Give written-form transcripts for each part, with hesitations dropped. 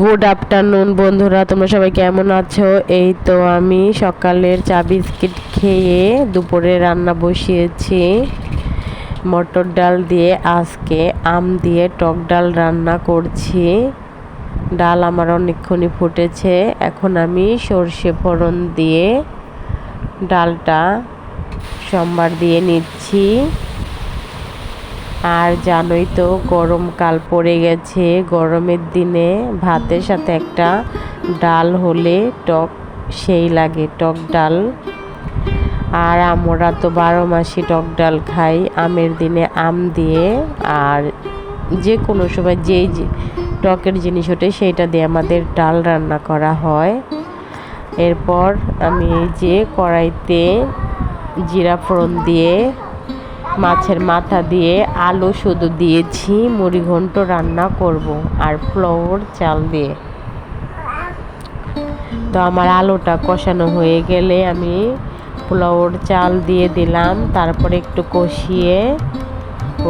Good afternoon বন্ধুরা, তোমরা সবাই কেমন আছো? এই তো আমি সকালের চা বিস্কিট খেয়ে দুপুরে রান্না বসিয়েছি মটর ডাল দিয়ে। আজকে আম দিয়ে টক ডাল রান্না করছি। ডাল আমার অনেকক্ষণই ফুটেছে, এখন আমি সর্ষে ফোড়ন দিয়ে ডালটা সম্বার দিয়ে নিচ্ছি। আর জানোই তো গরমকাল পড়ে গেছে, গরমের দিনে ভাতের সাথে একটা ডাল হলে টক সেই লাগে, টক ডাল। আর আমরা তো 12 মাসই টক ডাল খাই, আমের দিনে আম দিয়ে, আর যে কোনো সময় যেই টকের জিনিস ওঠে সেইটা দিয়ে আমাদের ডাল রান্না করা হয়। এরপর আমি যে কড়াইতে জিরা ফোড়ন দিয়ে মাছের মাথা দিয়ে আলু শুধু দিয়েছি, মুড়ি ঘন্ট রান্না করব আর পোলাওর চাল দিয়ে। তো আমার আলুটা কষানো হয়ে গেলে আমি পোলাওর চাল দিয়ে দিলাম। তারপরে একটু কষিয়ে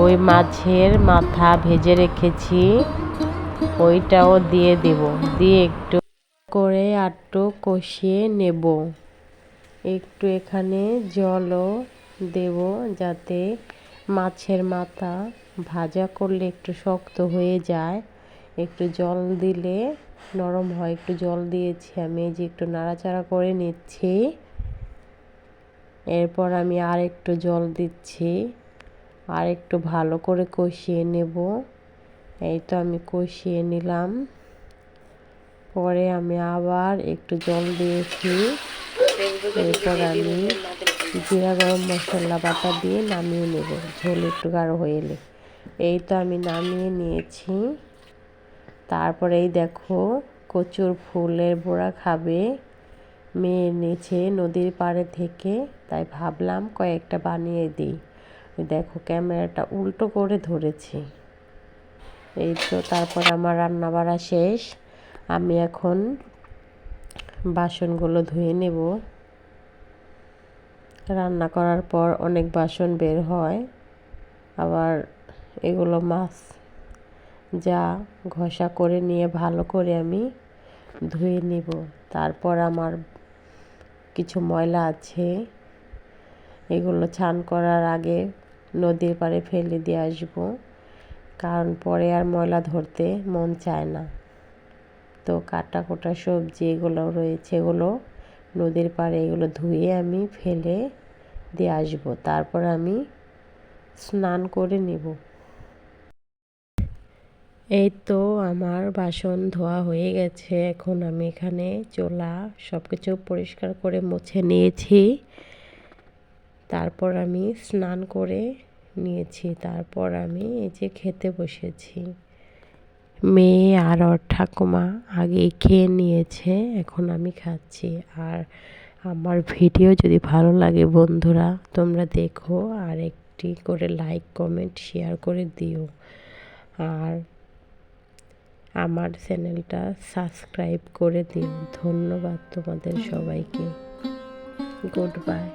ওই মাছের মাথা ভেজে রেখেছি ওইটাও দিয়ে দেব, দিয়ে একটু করে আটটু কষিয়ে নেব। একটু এখানে জলও দেব যাতে মাছের মাথা ভাজা করলে একটু শক্ত হয়ে যায়, একটু জল দিলে নরম হয়। একটু জল দিয়েছি আমি, এই যে একটু নাড়াচাড়া করে নিচ্ছি। এরপর আমি আর একটু জল দিচ্ছি, আর একটু ভালো করে কষিয়ে নেব। এই তো আমি কষিয়ে নিলাম, পরে আমি আবার একটু জল দিয়েছি। এরপর আমি জিরা গরম মশলা বাটা দিয়ে নামিয়ে নেব, ঝোল একটু গাঢ় হয়ে এলে। এই তো আমি নামিয়ে নিয়েছি। তারপরে এই দেখো কচুর ফুলের বড়া খাবে, মেয়ে এনেছে নদীর পাড়ে থেকে, তাই ভাবলাম কয়েকটা বানিয়ে দিই। দেখো ক্যামেরাটা উল্টো করে ধরেছি। এই তো তারপর আমার রান্না বাড়া শেষ, আমি এখন বাসনগুলো ধুয়ে নেব। রান্না করার পর অনেক বাসন বের হয়, আবার এগুলো মাছ যা ঘষা করে নিয়ে ভালো করে আমি ধুয়ে নিব। তারপর আমার কিছু ময়লা আছে, এগুলো স্নান করার আগে নদীর পাড়ে ফেলে দিয়ে আসবো, কারণ পরে আর ময়লা ধরতে মন চায় না। তো কাটা কোটা সবজি এগুলো রয়েছে, এগুলো নদীর পাড়ে এগুলো ধুয়ে আমি ফেলে দিয়ে আসবো, তারপর আমি স্নান করে নেব। এই তো আমার বাসন ধোয়া হয়ে গেছে, এখন আমি এখানে চুলা সব কিছু পরিষ্কার করে মুছে নিয়েছি। তারপর আমি স্নান করে নিয়েছি, তারপর আমি এই যে খেতে বসেছি। মেয়ে আর ওর ঠাকুমা আগেই খেয়ে নিয়েছে, এখন আমি খাচ্ছি। আর আমার ভিডিও যদি ভালো লাগে বন্ধুরা তোমরা দেখো, আর একটি করে লাইক কমেন্ট শেয়ার করে দিও, আর আমার চ্যানেলটা সাবস্ক্রাইব করে দিও। ধন্যবাদ তোমাদের সবাইকে। Good bye.